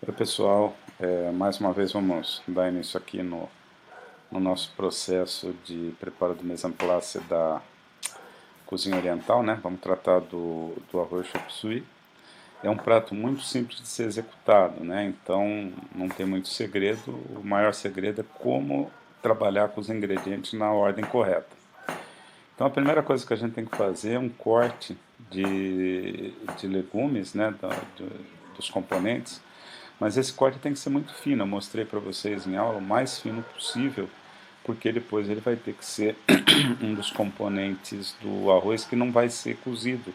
Oi pessoal, mais uma vez vamos dar início aqui no nosso processo de preparo do mise en place da cozinha oriental, né? Vamos tratar do arroz chop suey. É um prato muito simples de ser executado, né? Então não tem muito segredo. O maior segredo é como trabalhar com os ingredientes na ordem correta. Então a primeira coisa que a gente tem que fazer é um corte de legumes, né? Dos componentes. Mas esse corte tem que ser muito fino. Eu mostrei para vocês em aula o mais fino possível, porque depois ele vai ter que ser um dos componentes do arroz que não vai ser cozido.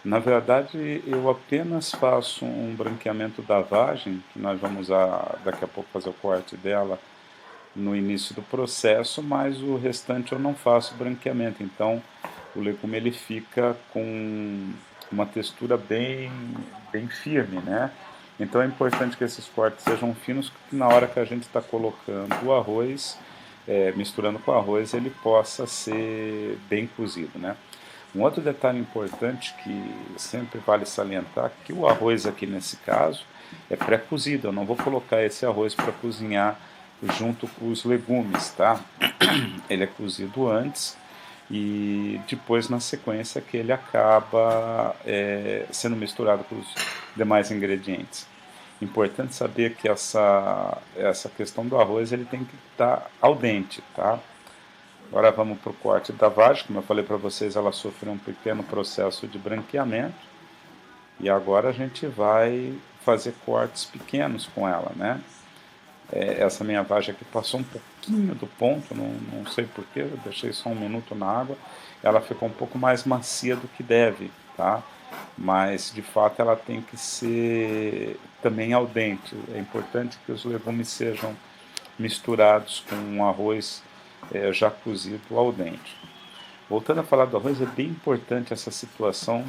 Na verdade, eu apenas faço um branqueamento da vagem, que nós vamos usar daqui a pouco fazer o corte dela no início do processo, mas o restante eu não faço branqueamento. Então, o legume ele fica com uma textura bem firme, né? Então é importante que esses cortes sejam finos, que na hora que a gente está colocando o arroz, misturando com o arroz, ele possa ser bem cozido, né? Um outro detalhe importante que sempre vale salientar, que o arroz aqui nesse caso é pré-cozido. Eu não vou colocar esse arroz para cozinhar junto com os legumes, tá? Ele é cozido antes e depois na sequência que ele acaba sendo misturado com os demais ingredientes. Importante saber que essa questão do arroz ele tem que estar al dente, tá? Agora vamos para o corte da vagem. Como eu falei para vocês, ela sofreu um pequeno processo de branqueamento e agora a gente vai fazer cortes pequenos com ela, né? Essa minha vagem aqui passou um pouquinho do ponto, não sei porquê, eu deixei só um minuto na água, ela ficou um pouco mais macia do que deve, tá? Mas de fato ela tem que ser também al dente. É importante que os legumes sejam misturados com um arroz já cozido al dente. Voltando a falar do arroz, é bem importante essa situação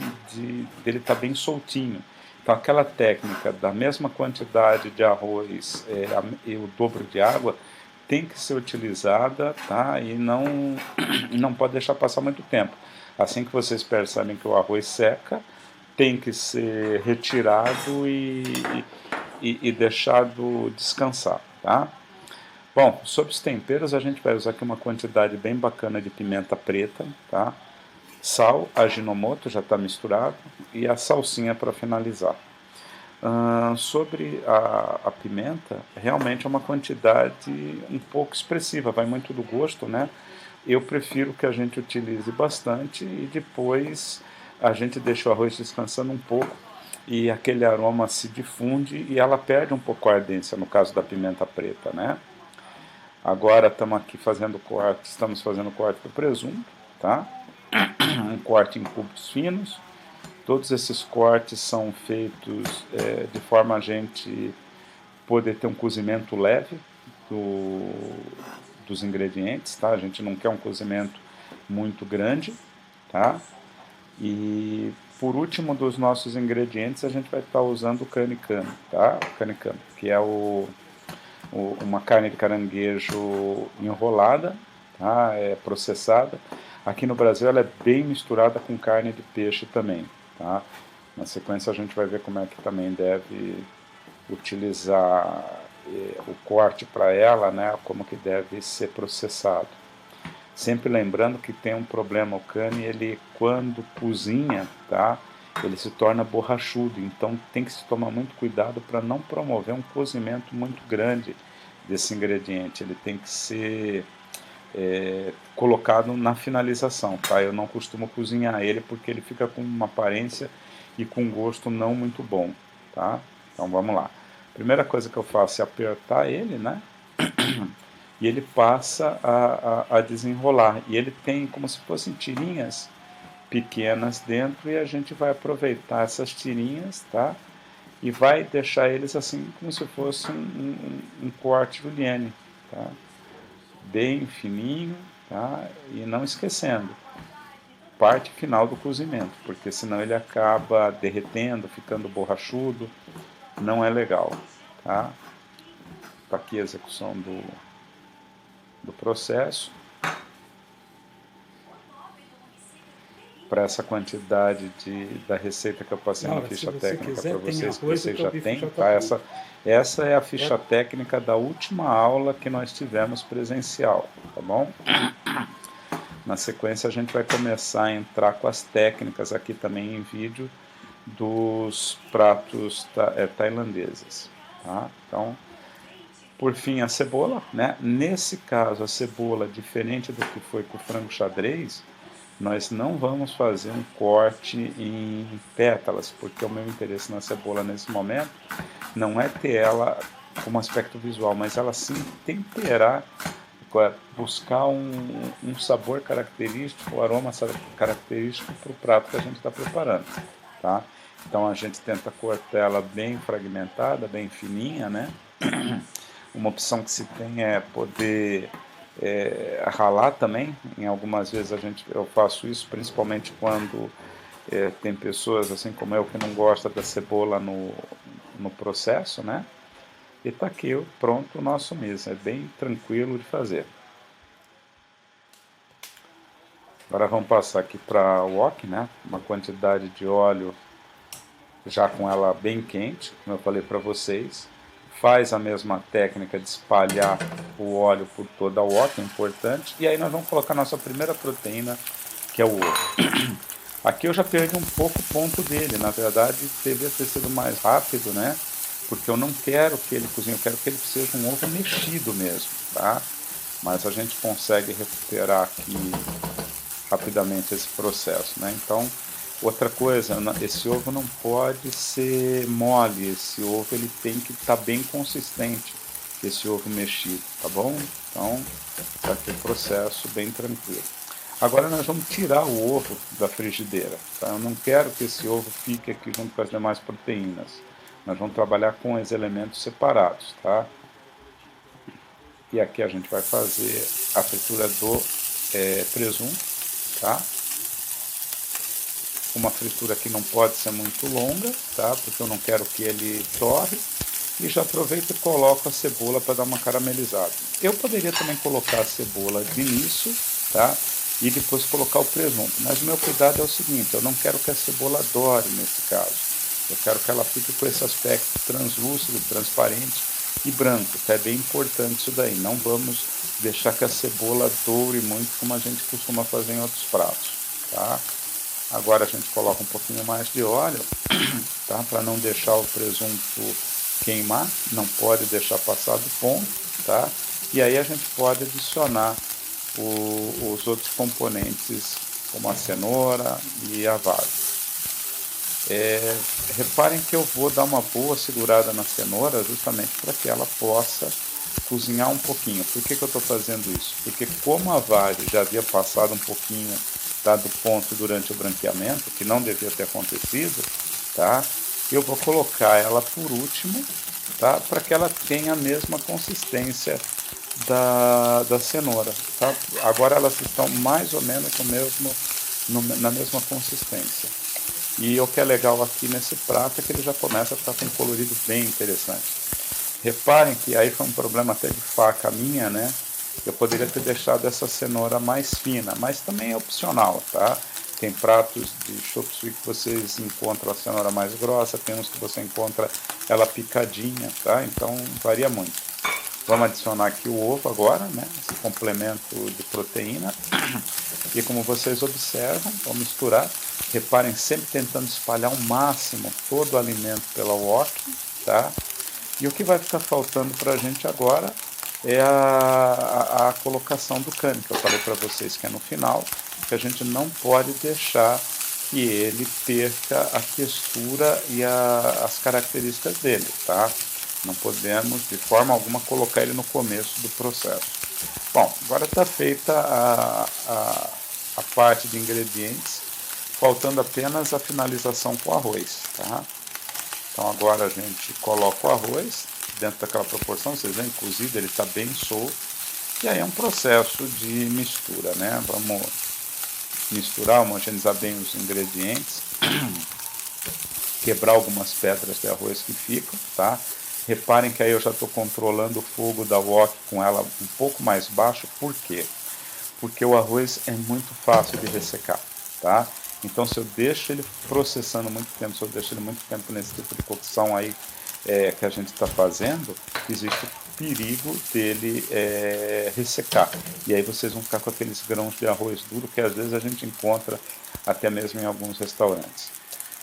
dele estar bem soltinho. Então, aquela técnica da mesma quantidade de arroz e o dobro de água tem que ser utilizada, tá? E não pode deixar passar muito tempo. Assim que vocês percebem que o arroz seca, tem que ser retirado e deixado descansar, tá? Bom, sobre os temperos, a gente vai usar aqui uma quantidade bem bacana de pimenta preta, tá? Sal, aginomoto, já está misturado, e a salsinha para finalizar. Sobre a pimenta, realmente é uma quantidade um pouco expressiva, vai muito do gosto, né? Eu prefiro que a gente utilize bastante e depois a gente deixa o arroz descansando um pouco e aquele aroma se difunde e ela perde um pouco a ardência, no caso da pimenta preta, né? Agora estamos fazendo corte do presunto, tá? Um corte em cubos finos. Todos esses cortes são feitos de forma a gente poder ter um cozimento leve do, dos ingredientes, tá? A gente não quer um cozimento muito grande, tá? E por último dos nossos ingredientes a gente vai estar usando o canicame, tá? O canicame, que é uma carne de caranguejo enrolada, tá? Processada. Aqui no Brasil ela é bem misturada com carne de peixe também, tá? Na sequência a gente vai ver como é que também deve utilizar o corte para ela, né? Como que deve ser processado. Sempre lembrando que tem um problema, o cane, ele quando cozinha, tá? Ele se torna borrachudo, então tem que se tomar muito cuidado para não promover um cozimento muito grande desse ingrediente. Ele tem que ser colocado na finalização, tá? Eu não costumo cozinhar ele porque ele fica com uma aparência e com um gosto não muito bom, tá? Então vamos lá. Primeira coisa que eu faço é apertar ele, né? E ele passa a desenrolar. E ele tem como se fossem tirinhas pequenas dentro e a gente vai aproveitar essas tirinhas, tá? E vai deixar eles assim como se fosse um corte julienne, tá? Bem fininho, tá? E não esquecendo, parte final do cozimento, porque senão ele acaba derretendo, ficando borrachudo, não é legal, tá? Tá aqui a execução do processo. para essa quantidade da receita que eu passei na Laura, se ficha você técnica para quiser, tem vocês, que arroz e o vocês teu já bife têm, já está tá? pronto. Essa é a ficha Certo? técnica da última aula que nós tivemos presencial, tá bom? Na sequência a gente vai começar a entrar com as técnicas aqui também em vídeo dos pratos tailandeses, tá? Então, por fim, a cebola, né? Nesse caso, a cebola, diferente do que foi com o frango xadrez, nós não vamos fazer um corte em pétalas, porque o meu interesse na cebola nesse momento não é ter ela como aspecto visual, mas ela sim temperar, buscar um sabor característico, um aroma característico para o prato que a gente está preparando, tá? Então a gente tenta cortar ela bem fragmentada, bem fininha, né? Uma opção que se tem é poder ralar também. Em algumas vezes eu faço isso, principalmente quando tem pessoas assim como eu que não gosta da cebola no processo, né? E está aqui pronto o nosso miso, é bem tranquilo de fazer. Agora vamos passar aqui para o wok, né? Uma quantidade de óleo já com ela bem quente, como eu falei para vocês. Faz a mesma técnica de espalhar o óleo por toda a wok, é importante. E aí nós vamos colocar a nossa primeira proteína, que é o ovo. Aqui eu já perdi um pouco o ponto dele, na verdade deveria ter sido mais rápido, né? Porque eu não quero que ele cozinhe, eu quero que ele seja um ovo mexido mesmo, tá? Mas a gente consegue recuperar aqui rapidamente esse processo, né? Então, outra coisa, esse ovo não pode ser mole, esse ovo ele tem que estar bem consistente, esse ovo mexido, tá bom? Então, está aqui o processo bem tranquilo. Agora nós vamos tirar o ovo da frigideira, tá? Eu não quero que esse ovo fique aqui junto com as demais proteínas. Nós vamos trabalhar com os elementos separados, tá? E aqui a gente vai fazer a fritura do presunto, tá? Uma fritura que não pode ser muito longa, tá? Porque eu não quero que ele torre. E já aproveito e coloco a cebola para dar uma caramelizada. Eu poderia também colocar a cebola de início, tá? E depois colocar o presunto. Mas o meu cuidado é o seguinte, eu não quero que a cebola dore nesse caso. Eu quero que ela fique com esse aspecto translúcido, transparente e branco. Tá? É bem importante isso daí. Não vamos deixar que a cebola doure muito como a gente costuma fazer em outros pratos, tá? Agora a gente coloca um pouquinho mais de óleo, tá? Para não deixar o presunto queimar, não pode deixar passar do ponto, tá? E aí a gente pode adicionar os outros componentes, como a cenoura e a vagem. Reparem que eu vou dar uma boa segurada na cenoura justamente para que ela possa cozinhar um pouquinho. Por que eu estou fazendo isso? Porque como a vagem já havia passado um pouquinho do ponto durante o branqueamento, que não devia ter acontecido, tá? Eu vou colocar ela por último, tá? Para que ela tenha a mesma consistência da cenoura, tá? Agora elas estão mais ou menos na mesma consistência. E o que é legal aqui nesse prato é que ele já começa a ficar com um colorido bem interessante. Reparem que aí foi um problema até de faca minha, né? Eu poderia ter deixado essa cenoura mais fina, mas também é opcional, tá? Tem pratos de chop suey que vocês encontram a cenoura mais grossa, tem uns que você encontra ela picadinha, tá? Então varia muito. Vamos adicionar aqui o ovo agora, né? Esse complemento de proteína. E como vocês observam, vou misturar. Reparem, sempre tentando espalhar ao máximo todo o alimento pela wok, tá? E o que vai ficar faltando para a gente agora é a colocação do cane, que eu falei para vocês que é no final, que a gente não pode deixar que ele perca a textura e as características dele, tá? Não podemos de forma alguma colocar ele no começo do processo. Bom, agora está feita a parte de ingredientes, faltando apenas a finalização com o arroz, tá? Então agora a gente coloca o arroz dentro daquela proporção, vocês veem, cozido, ele está bem solto. E aí é um processo de mistura, né? Vamos misturar, homogeneizar bem os ingredientes, quebrar algumas pedras de arroz que ficam, tá? Reparem que aí eu já estou controlando o fogo da wok com ela um pouco mais baixo, por quê? Porque o arroz é muito fácil de ressecar, tá? Então, se eu deixo ele processando muito tempo, se eu deixo ele muito tempo nesse tipo de cocção aí que a gente está fazendo, existe o perigo dele ressecar. E aí vocês vão ficar com aqueles grãos de arroz duro que às vezes a gente encontra até mesmo em alguns restaurantes.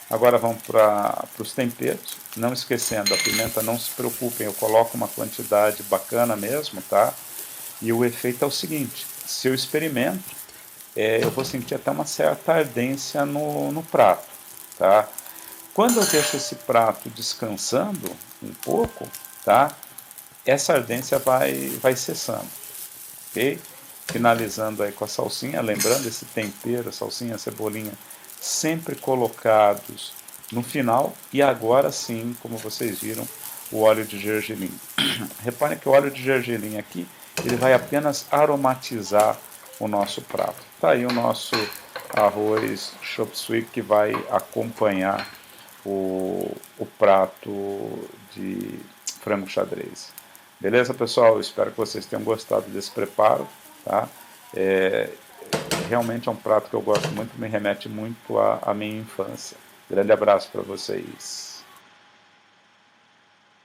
Agora vamos para os temperos. Não esquecendo, a pimenta, não se preocupem, eu coloco uma quantidade bacana mesmo, tá? E o efeito é o seguinte, se eu experimento, eu vou sentir até uma certa ardência no prato, tá? Quando eu deixo esse prato descansando um pouco, tá? Essa ardência vai cessando, ok? Finalizando aí com a salsinha, lembrando esse tempero, salsinha, cebolinha, sempre colocados no final. E agora sim, como vocês viram, o óleo de gergelim. Reparem que o óleo de gergelim aqui, ele vai apenas aromatizar o nosso prato. Tá aí o nosso arroz chop suey que vai acompanhar o prato de frango xadrez. Beleza, pessoal? Espero que vocês tenham gostado desse preparo. Tá? Realmente é um prato que eu gosto muito, me remete muito à minha infância. Grande abraço para vocês.